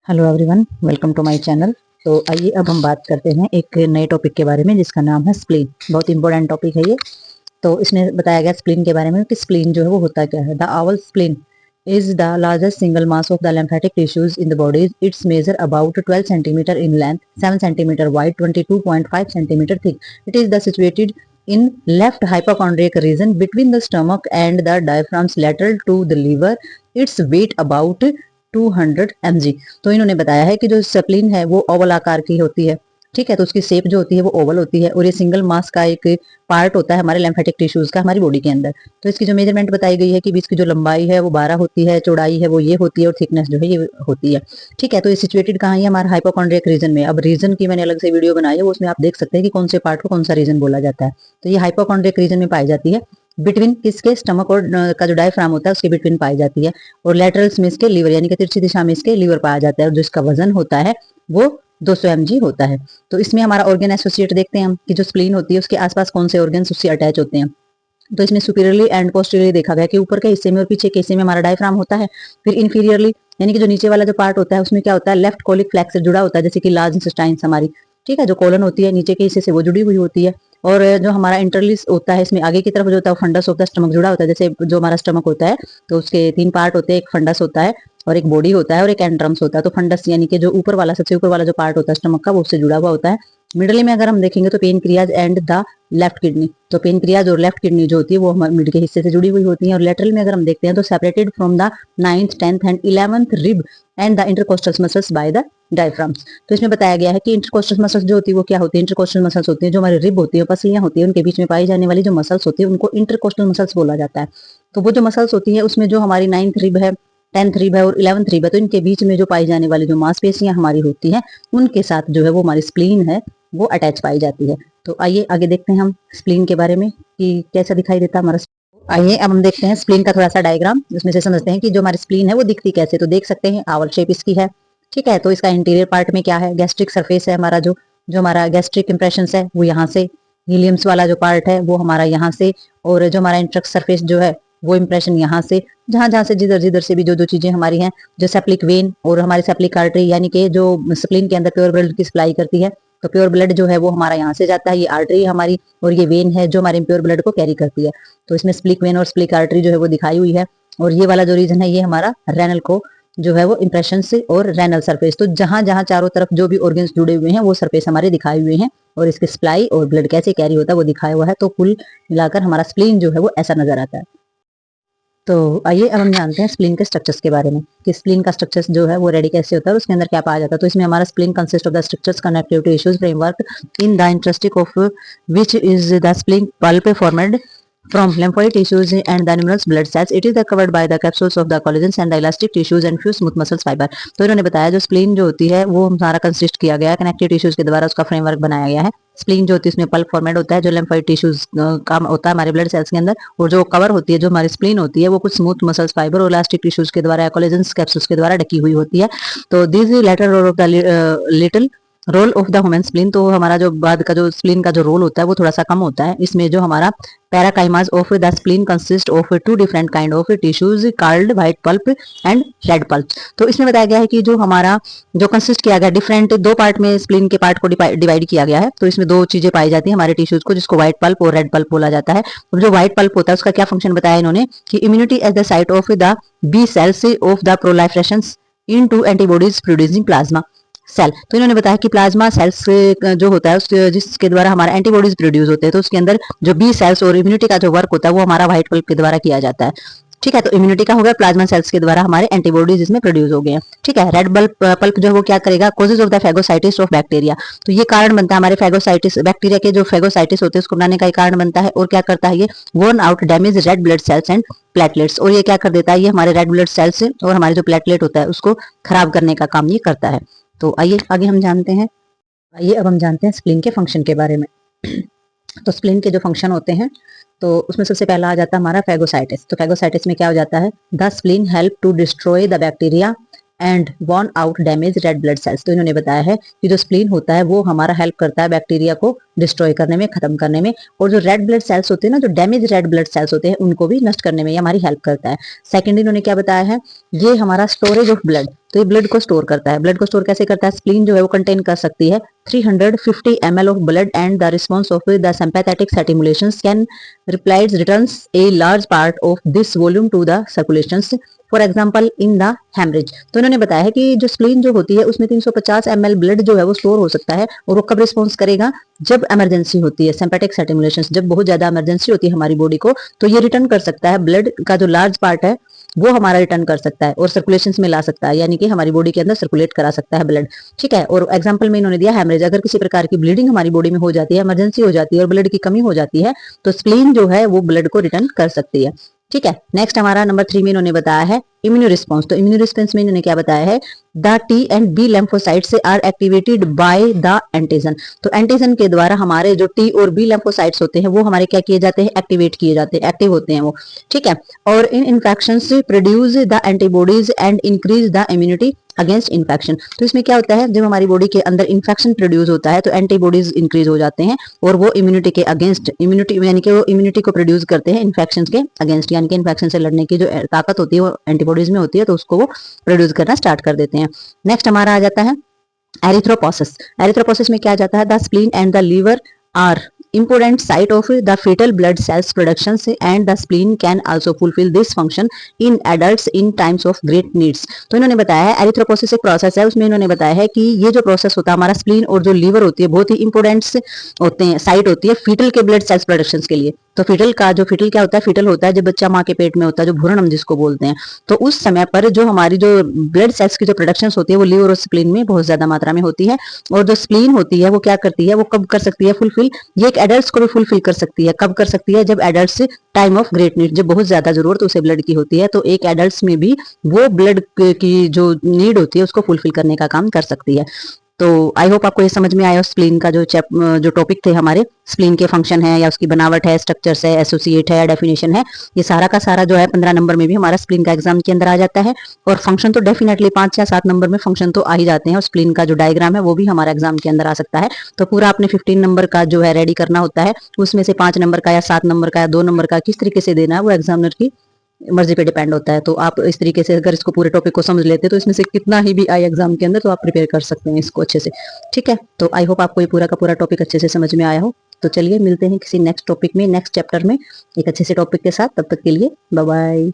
Hello everyone, welcome to my channel. तो आइए अब हम बात करते हैं एक नए टॉपिक के बारे में जिसका नाम है स्प्लीन। बहुत इंपॉर्टेंट टॉपिक है ये। तो इसमें बताया गया स्प्लीन के बारे में कि स्प्लीन जो है वो होता क्या है। The our spleen is the largest single mass of the lymphatic tissues in the body. It's measure about 12 centimetre in length, 7 centimetre wide, 22.5 centimetre thick. It is the situated in left hypochondriac region between the stomach and the diaphragms lateral to the liver. Its weight about 200 mg। तो इन्होंने बताया है कि जो spleen है वो Oval आकार की होती है। ठीक है, तो उसकी शेप जो होती है वो ओवल होती है और ये सिंगल मास का एक पार्ट होता है हमारे lymphatic टिश्यूज का हमारी बॉडी के अंदर। तो इसकी जो मेजरमेंट बताई गई है कि इसकी जो लंबाई है वो 12 होती है, चौड़ाई है वो ये होती है और थिकनेस जो है ये होती है। ठीक है, तो ये सिचुएटेड कहाँ है? हमारे हाइपोकॉन्ड्रियक रीजन में। अब रीजन की मैंने अलग से वीडियो बनाई है, वो उसमें आप देख सकते हैं कि कौन से पार्ट को कौन सा रीजन बोला जाता है। तो ये हाइपोकॉन्ड्रियक रीजन में पाई जाती है। बिटवीन किसके? स्टमक और का जो डायफ्राम होता है उसके बिटवीन पाई जाती है। और लेटरल्स में इसके लीवर यानी कि तिरछी दिशा में इसके लीवर पाया जाता है और जिसका वजन होता है वो 200 mg होता है। तो इसमें हमारा ऑर्गन एसोसिएट देखते हैं हम कि जो स्प्लीन होती है उसके आसपास कौन से ऑर्गन्स उससे अटैच होते हैं। तो इसमें सुपीरियरली एंड पोस्टीरियरली देखा गया कि ऊपर के हिस्से में और पीछे के हिस्से में हमारा डायफ्राम होता है। फिर इन्फीरियरली यानी कि जो नीचे वाला जो पार्ट होता है उसमें क्या होता है? लेफ्ट कोलिक फ्लेक्स से जुड़ा होता है, जैसे कि लार्ज इंटेस्टाइन्स हमारी। ठीक है, जो कोलन होती है नीचे के हिस्से से वो जुड़ी हुई होती है। और जो हमारा इंटरलिस होता है इसमें आगे की तरफ जो होता है फंडस होता है, स्टमक जुड़ा होता है। जैसे जो हमारा स्टमक होता है तो उसके 3 पार्ट होते हैं, एक फंडस होता है और एक बॉडी होता है और एक एंट्रम्स होता है। तो फंडस यानी कि जो ऊपर वाला सबसे ऊपर वाला जो पार्ट होता है स्टमक का वो उससे जुड़ा हुआ होता है। मिडल में अगर हम देखेंगे तो pancreas and the left kidney. तो पेनक्रियाज और लेफ्ट किडनी जो होती है वो मिड के हिस्से से जुड़ी हुई होती है। और लेटरल में अगर हम देखते हैं तो separated from the 9th, 10th and 11th rib and the intercostal muscles by the diaphragms. तो इसमें बताया गया है कि इंटरकोस्टल मसल्स जो होती है वो क्या होती है? इंटरकोस्टल मसल्स होती है जो हमारी रिब होती है, पसलियां होती है, उनके बीच में पाई जाने वाली जो मसल्स होती है उनको इंटरकोस्टल मसल्स बोला जाता है। तो वो जो मसल्स होती है उसमें जो हमारी 9th रिब है, 10th रिब है और 11th रिब है, तो इनके बीच में जो पाई जाने वाली जो मांसपेशियां हमारी होती हैं उनके साथ जो है वो हमारी स्प्लीन है वो अटैच पाई जाती है। तो आइए आगे देखते हैं हम स्प्लीन के बारे में कि कैसा दिखाई देता है हमारा। आइए अब हम देखते हैं स्प्लीन का थोड़ा सा डायग्राम, उसमें से समझते हैं कि जो हमारी स्प्लीन है वो दिखती कैसे। तो देख सकते हैं आवर शेप इसकी है। ठीक है, तो इसका इंटीरियर पार्ट में क्या है? गैस्ट्रिक सरफेस है हमारा, जो जो हमारा गैस्ट्रिक इंप्रेशन है वो यहाँ से, हीलियम्स वाला जो पार्ट है वो हमारा यहाँ से, और जो हमारा इंट्रक सरफेस जो है वो इंप्रेशन यहाँ से। जहां जहां से जिधर जिधर से भी जो जो चीजें हमारी हैं, जो सेप्लिक वेन और हमारी सेप्लिक आर्टरी यानी कि जो स्प्लीन के अंदर प्योर ब्लड की सप्लाई करती है, तो प्योर ब्लड जो है वो हमारा यहाँ से जाता है। ये आर्टरी है हमारी और ये वेन है जो हमारे प्योर ब्लड को कैरी करती है। तो इसमें स्प्लिक वेन और स्प्लिक आर्टरी जो है वो दिखाई हुई है। और ये वाला जो रीजन है ये हमारा रेनल को जो है वो इंप्रेशन से और रेनल सरफेस। तो जहां जहां चारों तरफ जो भी ऑर्गन्स जुड़े हुए हैं वो सरफेस हमारे दिखाए हुए हैं और इसके सप्लाई और ब्लड कैसे कैरी होता है वो दिखाया हुआ है। तो कुल मिलाकर हमारा स्प्लीन जो है वो ऐसा नजर आता है। तो आइए अब हम जानते हैं स्प्लीन के स्ट्रक्चर्स के बारे में कि स्प्लीन का स्ट्रक्चर्स जो है वो रेडी कैसे होता है और उसके अंदर क्या पाया जाता है। तो इसमें हमारा spleen consist of the structures connective to tissues framework in the interstices of which is the spleen pulp formed from lymphoid tissues and the numerous blood cells. It is covered by the capsules of the collagens and the elastic tissues and few smooth muscles fiber. तो इन्होंने बताया जो spleen जो होती है वो हमारा consist किया गया है कनेक्टिव टिश्यूज के द्वारा, उसका फ्रेमवर्क बनाया गया है। स्प्लीन जो होती है उसमें पल्प फॉर्मेट होता है जो lymphoid टिश्यूज का होता है हमारे ब्लड सेल्स के अंदर, और जो कवर होती है जो हमारी स्प्लीन होती है वो कुछ स्मूथ मसल्स फाइबर और इलास्टिक टिश्यूज के द्वारा कोलेजन कैप्सूल्स के द्वारा ढकी हुई होती है। तो this later role of the little role of the human spleen. तो हमारा जो बाद का जो स्प्लीन का जो रोल होता है वो थोड़ा सा कम होता है। इसमें जो हमारा parenchyma of the spleen consist of 2 different kind of tissues called white pulp and red pulp. तो इसमें बताया गया है कि जो हमारा जो कंसिस्ट किया गया डिफरेंट 2 पार्ट में स्प्लीन के पार्ट को डिवाइड किया गया है। तो इसमें 2 चीजें पाई जाती है हमारे टिश्यूज को, जिसको व्हाइट पल्प और रेड पल्प बोला जाता है। तो जो व्हाइट पल्प होता है उसका क्या फंक्शन बताया इन्होंने कि immunity at the site of the B cells of the proliferation into antibodies producing plasma cell. तो इन्होंने बताया कि प्लाज्मा सेल्स जो होता है उसके जिसके द्वारा हमारा एंटीबॉडीज प्रोड्यूस होते हैं, तो उसके अंदर जो बी सेल्स और इम्यूनिटी का जो वर्क होता है वो हमारा व्हाइट पल्प के द्वारा किया जाता है। ठीक है, तो इम्यूनिटी का हो गया, प्लाज्मा सेल्स के द्वारा हमारे एंटीबॉडीज इसमें प्रोड्यूस हो गए हैं। ठीक है, रेड पल्प जो है वो क्या करेगा? Causes of the phagocytosis of bacteria. तो ये कारण बनता है हमारे फेगोसाइटिस, बैक्टीरिया के जो फेगोसाइटिस होते हैं उसको बनाने का कारण बनता है। और क्या करता है ये? Warne out damage red blood sales and platelets. और ये क्या कर देता है? ये हमारे रेड ब्लड सेल्स और हमारे जो प्लेटलेट होता है उसको खराब करने का काम ये करता है। तो आइए आगे हम जानते हैं। आइए अब हम जानते हैं स्प्लीन के फंक्शन के बारे में। तो स्प्लीन के जो फंक्शन होते हैं तो उसमें सबसे पहला आ जाता है हमारा फेगोसाइटिस। तो फेगोसाइटिस में क्या हो जाता है? The spleen help to destroy the bacteria and worn out damage red blood cells. तो इन्होंने बताया है कि जो स्प्लीन होता है वो हमारा हेल्प करता है बैक्टीरिया को डिस्ट्रॉय करने में, खत्म करने में, और जो रेड ब्लड सेल्स होते हैं ना, जो डैमेज रेड ब्लड सेल्स होते हैं उनको भी नष्ट करने में ये हमारी हेल्प करता है। सेकेंड इन्होंने क्या बताया है? ये हमारा स्टोरेज ऑफ ब्लड। तो ये ब्लड को स्टोर करता है। ब्लड को स्टोर कैसे करता है? स्प्लीन जो है वो कंटेन कर सकती है 350 ml of blood and the response of the sympathetic stimulations can returns a large part of this volume to the circulations for example in the haemorrhage. तो इन्होंने बताया है कि जो स्प्लीन जो होती है उसमें 350 ml ब्लड जो है वो स्टोर हो सकता है, और वो कब रिस्पॉन्स करेगा? जब इमरजेंसी होती है, सिंपैथेटिक स्टिमुलेशंस, जब बहुत ज्यादा इमरजेंसी होती है हमारी बॉडी को, तो ये रिटर्न कर सकता है ब्लड का जो लार्ज पार्ट है वो हमारा रिटर्न कर सकता है और सर्कुलेशन में ला सकता है, यानी कि हमारी बॉडी के अंदर सर्कुलेट करा सकता है ब्लड। ठीक है। और एग्जाम्पल में इन्होंने दिया हेमरेज, अगर किसी प्रकार की ब्लीडिंग हमारी बॉडी में हो जाती है, इमरजेंसी हो जाती है और ब्लड की कमी हो जाती है, तो स्प्लीन जो है वो ब्लड को रिटर्न कर सकती है। ठीक है। नेक्स्ट हमारा नंबर 3 में इन्होंने बताया है इम्यून रिस्पॉन्स। तो इम्यून रिस्पॉन्स में इन्होंने क्या बताया है? The T and B lymphocytes are activated by the antigen. तो एंटीजन के द्वारा हमारे जो टी और बी lymphocytes होते हैं वो हमारे क्या किए जाते हैं? एक्टिवेट किए जाते हैं, एक्टिव होते हैं वो। ठीक है। और इन infections produce the antibodies and increase the immunity against infection. तो इसमें क्या होता है? जब हमारी बॉडी के अंदर इन्फेक्शन प्रोड्यूस होता है तो एंटीबॉडीज इंक्रीज हो जाते हैं और वो इम्यूनिटी के अगेंस्ट, इम्यूनिटी यानी कि वो इम्यूनिटी को प्रोड्यूस करते हैं इन्फेक्शन के अगेंस्ट, यानी कि इन्फेक्शन से लड़ने की जो ताकत होती है वो एंटीबॉडीज में होती है, तो उसको वो प्रोड्यूस करना स्टार्ट कर देते हैं। नेक्स्ट हमारा आ जाता है एरिथ्रोपोसिस। एरिथ्रोपोसिस में क्या आ जाता है? The spleen and the liver are important site of the fetal blood cells productions and the spleen can also fulfill this function in adults in times of great needs। तो इन्होंने बताया है erythropoiesis एक प्रोसेस है, उसमें इन्होंने बताया है कि ये जो प्रोसेस होता है हमारा स्प्लीन और जो लीवर होती है बहुत ही इंपोर्टेंट होते हैं, साइट होती है फीटल के ब्लड सेल्स प्रोडक्शन के लिए। तो फीटल क्या होता है? फीटल होता है जब बच्चा माँ के पेट में होता है, जो भ्रूण हम जिसको बोलते हैं, तो उस समय पर जो हमारी जो ब्लड सेल्स की जो प्रोडक्शन होती है वो लीवर और स्प्लीन में बहुत ज्यादा मात्रा में होती है। और जो स्प्लीन होती है वो क्या करती है? वो कब कर सकती है फुलफिल? ये एक एडल्ट्स को भी फुलफिल कर सकती है। कब कर सकती है? जब adults time of great need, जब बहुत ज्यादा जरूरत उसे ब्लड की होती है, तो एक एडल्ट्स में भी वो ब्लड की जो नीड होती है उसको फुलफिल करने का काम कर सकती है। तो आई होप आपको ये समझ में आया स्प्लीन का जो टॉपिक थे हमारे, स्प्लीन के फंक्शन है या उसकी बनावट है, स्ट्रक्चर्स है, एसोसिएट है, डेफिनेशन है, ये सारा का सारा जो है 15 नंबर में भी हमारा स्प्लीन का एग्जाम के अंदर आ जाता है। और फंक्शन तो डेफिनेटली 5 या 7 नंबर में फंक्शन तो आ ही जाते हैं, और स्प्लीन का जो डायग्राम है वो भी हमारा एग्जाम के अंदर आ सकता है। तो पूरा आपने 15 नंबर का जो है रेडी करना होता है, उसमें से 5 नंबर का या 7 नंबर का या 2 नंबर का किस तरीके से देना है वो एग्जामिनर की मर्जी पे डिपेंड होता है। तो आप इस तरीके से अगर इसको पूरे टॉपिक को समझ लेते हैं तो इसमें से कितना ही भी आए एग्जाम के अंदर तो आप प्रिपेयर कर सकते हैं इसको अच्छे से। ठीक है। तो आई होप आपको ये पूरा का पूरा टॉपिक अच्छे से समझ में आया हो। तो चलिए मिलते हैं किसी नेक्स्ट टॉपिक में, नेक्स्ट चैप्टर में एक अच्छे से टॉपिक के साथ। तब तक के लिए बाय बाय।